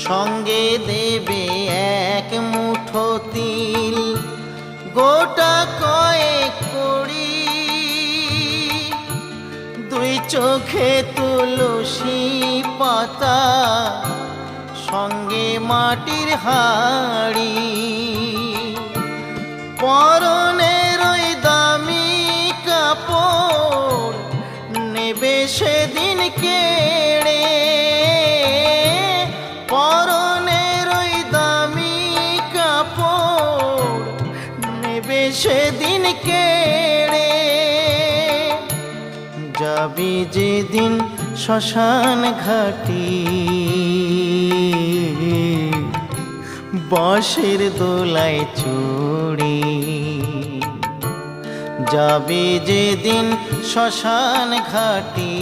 সঙ্গে দেবে এক মুঠো তিল, গোটা কয়েক কড়ি, দুই চোখে তুলসী পাতা, সঙ্গে মাটির হাড়ি। পরনের ওই দামি কাপড় নেবে সেদিন কেড়ে, পরনের ওই দামি কাপড় নেবে সেদিন কেড়ে। যাবি যেদিন শ্মশান ঘাটি, বাঁশের দোলায় চড়ে। যাবি যেদিন শ্মশান ঘাটি,